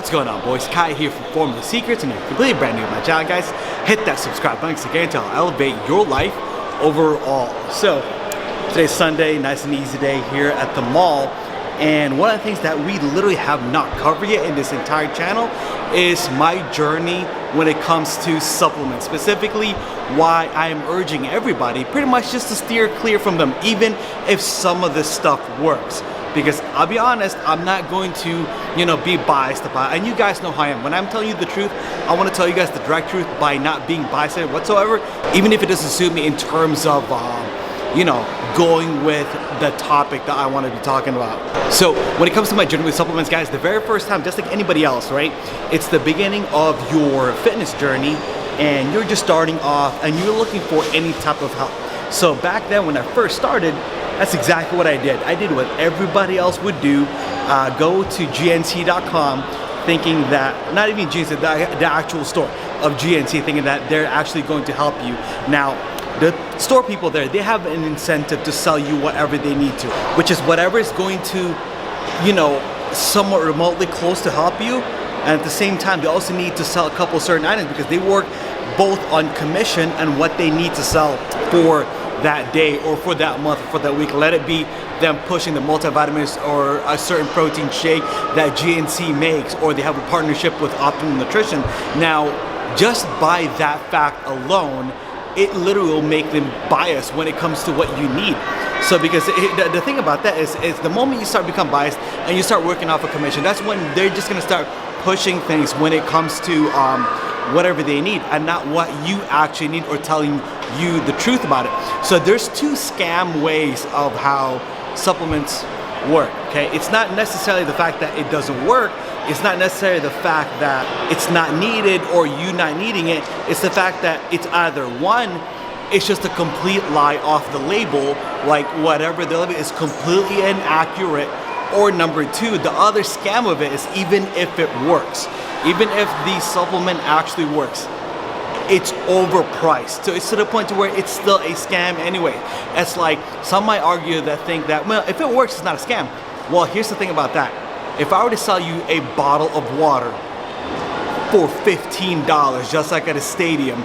What's going on, boys? Kai here from Formula Secrets, and if you're completely brand new to my channel, guys, hit that subscribe button because again, to elevate your life overall. So today's Sunday, nice and easy day here at the mall, and one of the things that we literally have not covered yet in this entire channel is my journey when it comes to supplements, specifically why I am urging everybody pretty much just to steer clear from them, even if some of this stuff works. Because I'll be honest, I'm not going to, be biased about it. And you guys know how I am. When I'm telling you the truth, I want to tell you guys the direct truth by not being biased whatsoever, even if it doesn't suit me in terms of, going with the topic that I want to be talking about. So when it comes to my journey with supplements, guys, the very first time, just like anybody else, right? It's the beginning of your fitness journey and you're just starting off and you're looking for any type of help. So back then when I first started, that's exactly what I did. I did what everybody else would do. Go to GNC.com thinking that, not even GNC, the actual store of GNC, thinking that they're actually going to help you. Now, the store people there, they have an incentive to sell you whatever they need to, which is whatever is going to, somewhat remotely close to help you. And at the same time, they also need to sell a couple certain items because they work both on commission and what they need to sell for that day or for that month or for that week. Let it be them pushing the multivitamins or a certain protein shake that GNC makes, or they have a partnership with Optimum Nutrition. Now, just by that fact alone, it literally will make them biased when it comes to what you need. So because the thing about that is the moment you start to become biased and you start working off a commission, that's when they're just gonna start pushing things when it comes to whatever they need and not what you actually need or telling you the truth about it. So there's two scam ways of how supplements work, okay? It's not necessarily the fact that it doesn't work. It's not necessarily the fact that it's not needed or you not needing it. It's the fact that it's either one, it's just a complete lie off the label, like whatever the label is completely inaccurate, or number two, the other scam of it is even if it works, even if the supplement actually works, it's overpriced. So it's to the point to where it's still a scam anyway. It's like, some might argue that think that, well, if it works, it's not a scam. Well, here's the thing about that. If I were to sell you a bottle of water for $15, just like at a stadium,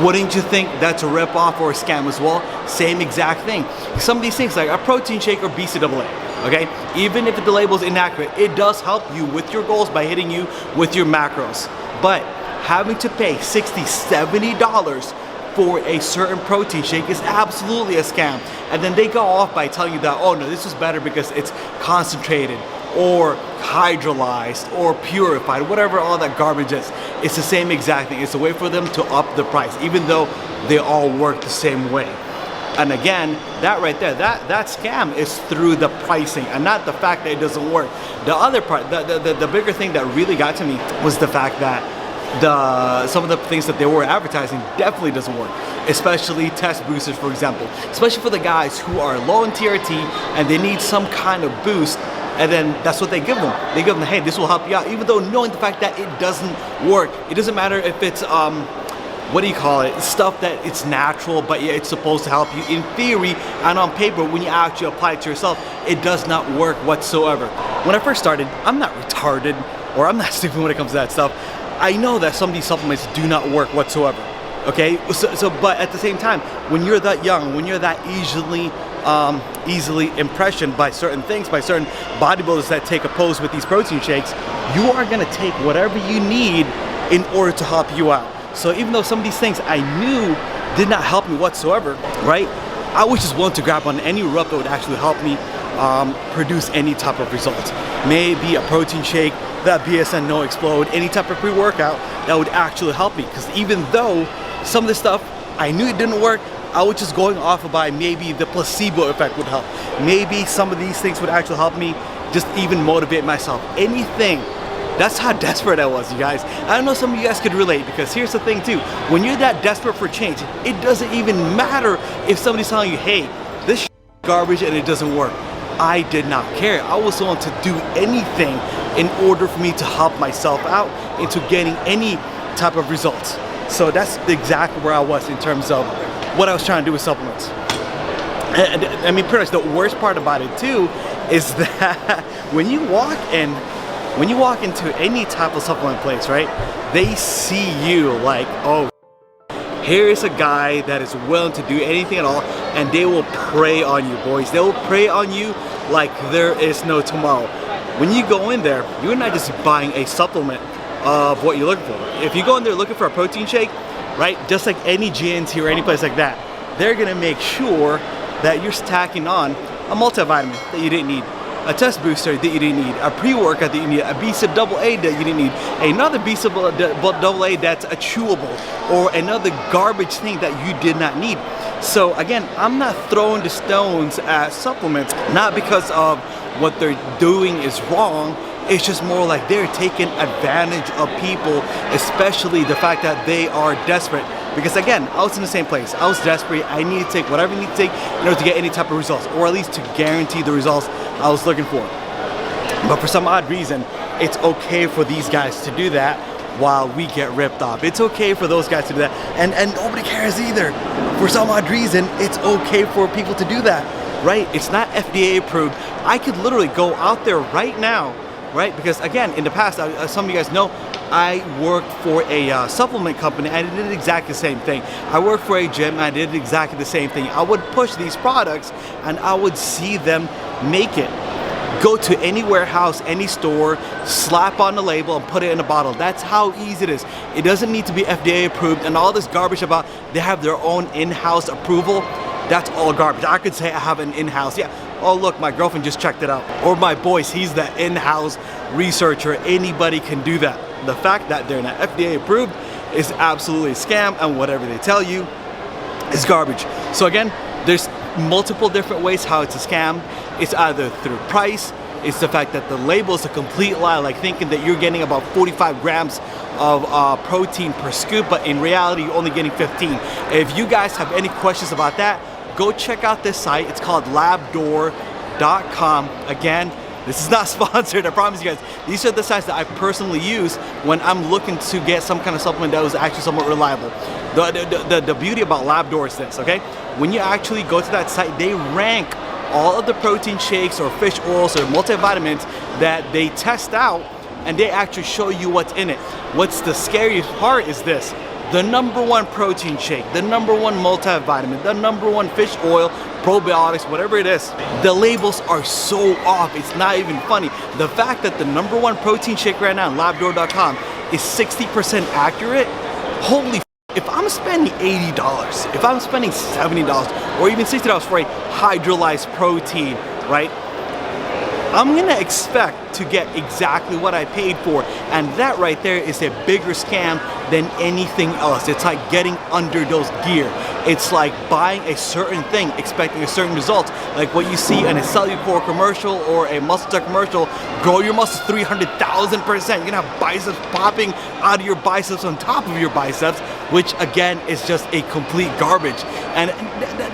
wouldn't you think that's a ripoff or a scam as well? Same exact thing. Some of these things, like a protein shake or BCAA, okay? Even if the label is inaccurate, it does help you with your goals by hitting you with your macros. But having to pay $60, $70 for a certain protein shake is absolutely a scam. And then they go off by telling you that, oh no, this is better because it's concentrated or hydrolyzed or purified, whatever all that garbage is. It's the same exact thing. It's a way for them to up the price, even though they all work the same way. And again, that right there, that scam is through the pricing and not the fact that it doesn't work. The other part, the bigger thing that really got to me was the fact that some of the things that they were advertising definitely doesn't work, especially test boosters, for example, especially for the guys who are low in TRT and they need some kind of boost. And then that's what they give them. They give them, hey, this will help you out, even though knowing the fact that it doesn't work. It doesn't matter if it's stuff that it's natural, but yeah, it's supposed to help you in theory, and on paper, when you actually apply it to yourself, it does not work whatsoever. When I first started, I'm not retarded, or I'm not stupid when it comes to that stuff. I know that some of these supplements do not work whatsoever, okay? But at the same time, when you're that young, when you're that easily impressioned by certain things, by certain bodybuilders that take a pose with these protein shakes, you are gonna take whatever you need in order to help you out. So even though some of these things I knew did not help me whatsoever, right? I was just willing to grab on any rub that would actually help me produce any type of results. Maybe a protein shake, that BSN No Explode, any type of pre-workout that would actually help me. Because even though some of this stuff, I knew it didn't work, I was just going off of by maybe the placebo effect would help. Maybe some of these things would actually help me just even motivate myself. Anything. That's how desperate I was, you guys. I know some of you guys could relate, because here's the thing too. When you're that desperate for change, it doesn't even matter if somebody's telling you, hey, this garbage and it doesn't work. I did not care. I was willing to do anything in order for me to help myself out into getting any type of results. So that's exactly where I was in terms of what I was trying to do with supplements. And I mean, pretty much the worst part about it too is that when you walk in when you walk into any type of supplement place, right, they see you like, oh, here is a guy that is willing to do anything at all, and they will prey on you, boys. They will prey on you like there is no tomorrow. When you go in there, you're not just buying a supplement of what you're looking for. If you go in there looking for a protein shake, right, just like any GNT or any place like that, they're gonna make sure that you're stacking on a multivitamin that you didn't need, a test booster that you didn't need, a pre-workout that you need, a BCAA that you didn't need, another BCAA that's a chewable, or another garbage thing that you did not need. So again, I'm not throwing the stones at supplements, not because of what they're doing is wrong. It's just more like they're taking advantage of people, especially the fact that they are desperate. Because again, I was in the same place. I was desperate. I need to take whatever I need to take in order to get any type of results, or at least to guarantee the results I was looking for. But for some odd reason, it's okay for these guys to do that while we get ripped off. It's okay for those guys to do that, and nobody cares either. For some odd reason, it's okay for people to do that, right? It's not FDA approved. I could literally go out there right now, right? Because again, in the past, some of you guys know, I worked for a supplement company and I did exactly the same thing. I worked for a gym and I did exactly the same thing. I would push these products and I would see them make it. Go to any warehouse, any store, slap on the label and put it in a bottle. That's how easy it is. It doesn't need to be FDA approved, and all this garbage about they have their own in-house approval, that's all garbage. I could say I have an in-house, yeah. Oh look, my girlfriend just checked it out. Or my boys, he's the in-house researcher. Anybody can do that. The fact that they're not FDA approved is absolutely a scam, and whatever they tell you is garbage. So again, there's multiple different ways how it's a scam. It's either through price, it's the fact that the label is a complete lie, like thinking that you're getting about 45 grams of protein per scoop, but in reality you're only getting 15. If you guys have any questions about that, go check out this site. It's called labdoor.com. Again, this is not sponsored, I promise you guys. These are the sites that I personally use when I'm looking to get some kind of supplement that was actually somewhat reliable. The beauty about Labdoor is this, okay? When you actually go to that site, they rank all of the protein shakes or fish oils or multivitamins that they test out, and they actually show you what's in it. What's the scariest part is this: the #1 protein shake, the #1 multivitamin, the #1 fish oil, probiotics, whatever it is, the labels are so off, it's not even funny. The fact that the #1 protein shake right now on labdoor.com is 60% accurate, holy f***. If I'm spending $80, if I'm spending $70, or even $60 for a hydrolyzed protein, right? I'm gonna expect to get exactly what I paid for, and that right there is a bigger scam than anything else. It's like getting underdosed gear. It's like buying a certain thing, expecting a certain result, like what you see in a Cellucor commercial or a Muscle Tech commercial. Grow your muscles 300,000%. You're gonna have biceps popping out of your biceps on top of your biceps, which again is just a complete garbage. And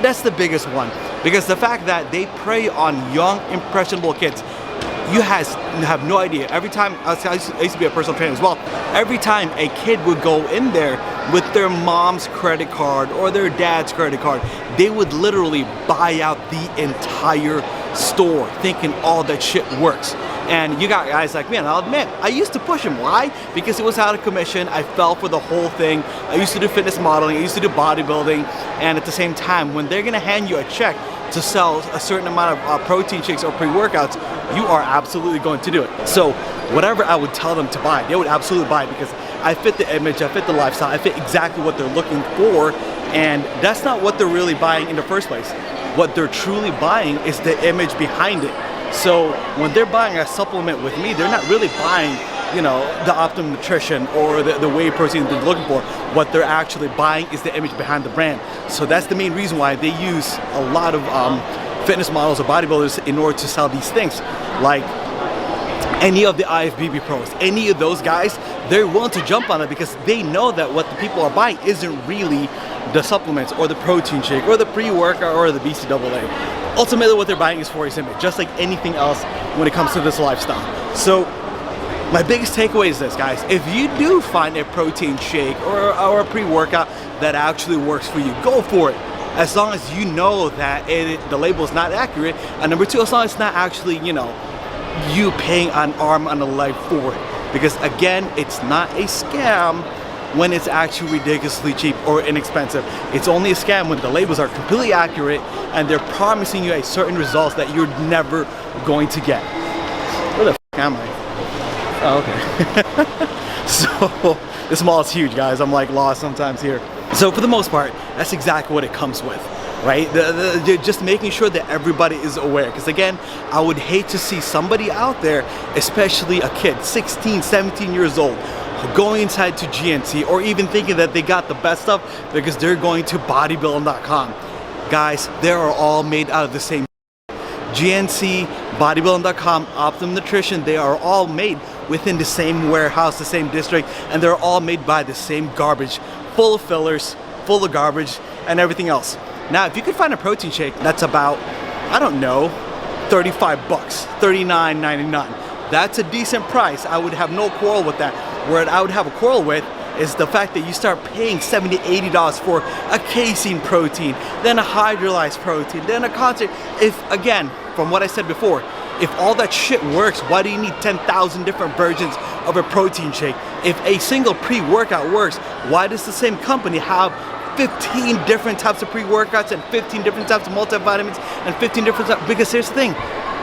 that's the biggest one, because the fact that they prey on young, impressionable kids. You have no idea. Every time, I used to be a personal trainer as well, every time a kid would go in there with their mom's credit card or their dad's credit card, they would literally buy out the entire store thinking all that shit works. And you got guys like me, and I'll admit, I used to push him. Why? Because it was out of commission. I fell for the whole thing. I used to do fitness modeling. I used to do bodybuilding. And at the same time, when they're gonna hand you a check to sell a certain amount of protein shakes or pre-workouts, you are absolutely going to do it. So whatever I would tell them to buy, they would absolutely buy it, because I fit the image, I fit the lifestyle, I fit exactly what they're looking for. And that's not what they're really buying in the first place. What they're truly buying is the image behind it. So when they're buying a supplement with me, they're not really buying, you know, the Optimum Nutrition or the whey protein they're looking for. What they're actually buying is the image behind the brand. So that's the main reason why they use a lot of fitness models or bodybuilders in order to sell these things. Like any of the IFBB pros, any of those guys, they're willing to jump on it because they know that what the people are buying isn't really the supplements or the protein shake or the pre-workout or the BCAA. Ultimately what they're buying is for his image, just like anything else when it comes to this lifestyle. So my biggest takeaway is this, guys: if you do find a protein shake or a pre-workout that actually works for you, go for it. As long as you know that the label is not accurate, and number two, as long as it's not actually, you know, you paying an arm and a leg for it. Because again, it's not a scam when it's actually ridiculously cheap or inexpensive. It's only a scam when the labels are completely accurate and they're promising you a certain results that you're never going to get. Where the f am I? Oh, okay. So this mall is huge, guys. I'm like lost sometimes here. So for the most part, that's exactly what it comes with, right? Just making sure that everybody is aware. Because again, I would hate to see somebody out there, especially a kid, 16, 17 years old, going inside to GNC or even thinking that they got the best stuff because they're going to bodybuilding.com. Guys, they are all made out of the same GNC, bodybuilding.com, Optimum Nutrition, they are all made within the same warehouse, the same district, and they're all made by the same garbage, full of fillers, full of garbage, and everything else. Now, if you could find a protein shake that's about, I don't know, 35 bucks, $39.99, that's a decent price. I would have no quarrel with that. Where I would have a quarrel with is the fact that you start paying $70, $80 for a casein protein, then a hydrolyzed protein, then a concert. If, again, from what I said before, if all that shit works, why do you need 10,000 different versions of a protein shake? If a single pre-workout works, why does the same company have 15 different types of pre-workouts and 15 different types of multivitamins and 15 different types? Because here's the thing,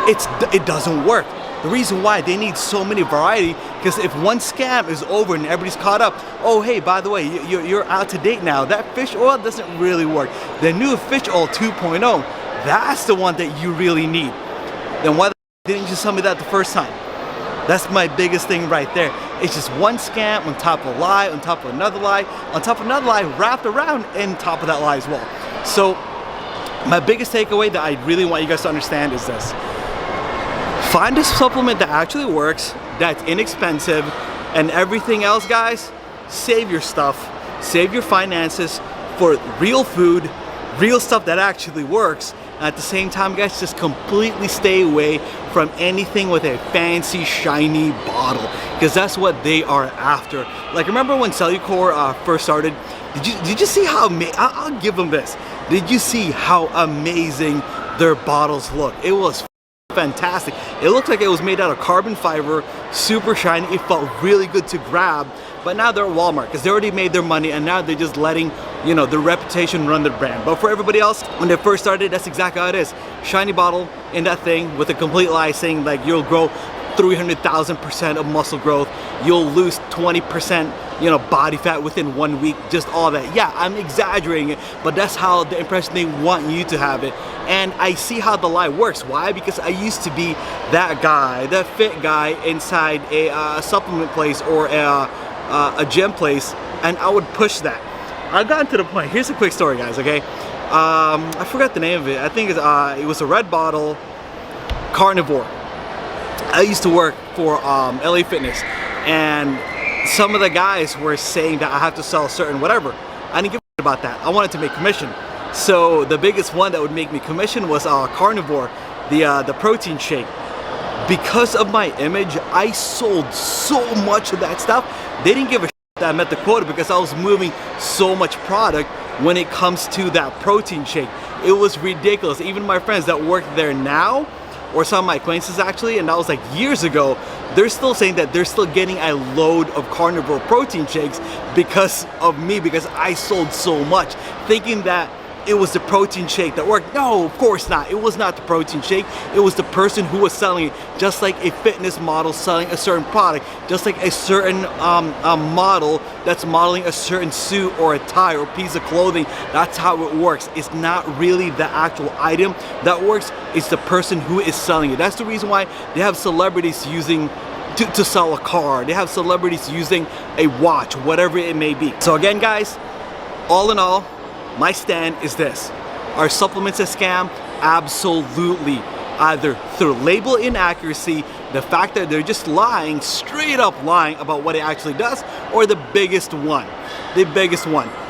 it doesn't work. The reason why they need so many variety, because if one scam is over and everybody's caught up, oh hey, by the way, you're out to date now, that fish oil doesn't really work. The new fish oil 2.0, that's the one that you really need. Then why didn't you tell me that the first time? That's my biggest thing right there. It's just one scam on top of a lie, on top of another lie, on top of another lie, wrapped around in top of that lie as well. So my biggest takeaway that I really want you guys to understand is this. Find a supplement that actually works, that's inexpensive, and everything else, guys, save your stuff, save your finances for real food, real stuff that actually works. And at the same time, guys, just completely stay away from anything with a fancy, shiny bottle, because that's what they are after. Like, remember when Cellucor first started? Did you see how I'll give them this. Did you see how amazing their bottles look? It was fantastic. It looked like it was made out of carbon fiber, super shiny. It felt really good to grab. But now they're at Walmart because they already made their money, and now they're just letting, you know, their reputation run their brand. But for everybody else, when they first started, that's exactly how it is. Shiny bottle in that thing with a complete lie saying like you'll grow 300,000% of muscle growth, you'll lose 20%, you know, body fat within 1 week, just all that. Yeah, I'm exaggerating it, but that's how the impression they want you to have it. And I see how the lie works. Why? Because I used to be that guy, that fit guy inside a supplement place or a gym place, and I would push that. I've gotten to the point. Here's a quick story, guys, okay? I forgot the name of it. I think it was a red bottle carnivore. I used to work for LA Fitness, and some of the guys were saying that I have to sell certain whatever. I didn't give a shit about that. I wanted to make commission. So the biggest one that would make me commission was carnivore, the protein shake. Because of my image, I sold so much of that stuff. They didn't give a shit that I met the quota because I was moving so much product when it comes to that protein shake. It was ridiculous. Even my friends that work there now, or some of my acquaintances actually, and that was like years ago, they're still saying that they're still getting a load of carnivore protein shakes because of me, because I sold so much, thinking that it was the protein shake that worked. No, of course not. It was not the protein shake. It was the person who was selling it, just like a fitness model selling a certain product, just like a certain model that's modeling a certain suit or a tie or piece of clothing. That's how it works. It's not really the actual item that works. It's the person who is selling it. That's the reason why they have celebrities using to sell a car. They have celebrities using a watch, whatever it may be. So again, guys, all in all, my stand is this. Are supplements a scam? Absolutely. Either through label inaccuracy, the fact that they're just lying, straight up lying about what it actually does, or the biggest one,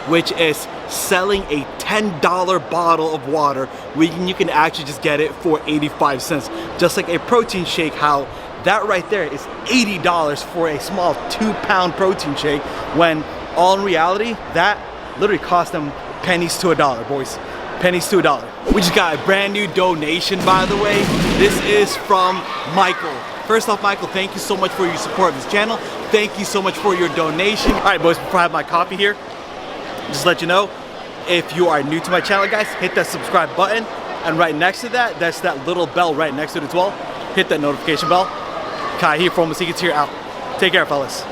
which is selling a $10 bottle of water when you can actually just get it for 85 cents. Just like a protein shake, how that right there is $80 for a small 2-pound protein shake, when all in reality, that literally cost them pennies to a dollar, boys. Pennies to a dollar. We just got a brand new donation, by the way. This is from Michael. First off, Michael, thank you so much for your support of this channel. Thank you so much for your donation. All right, boys, before I have my coffee here, just let you know, if you are new to my channel, guys, hit that subscribe button. And right next to that, that's that little bell right next to it as well. Hit that notification bell. Kai here from Secrets here out. Take care, fellas.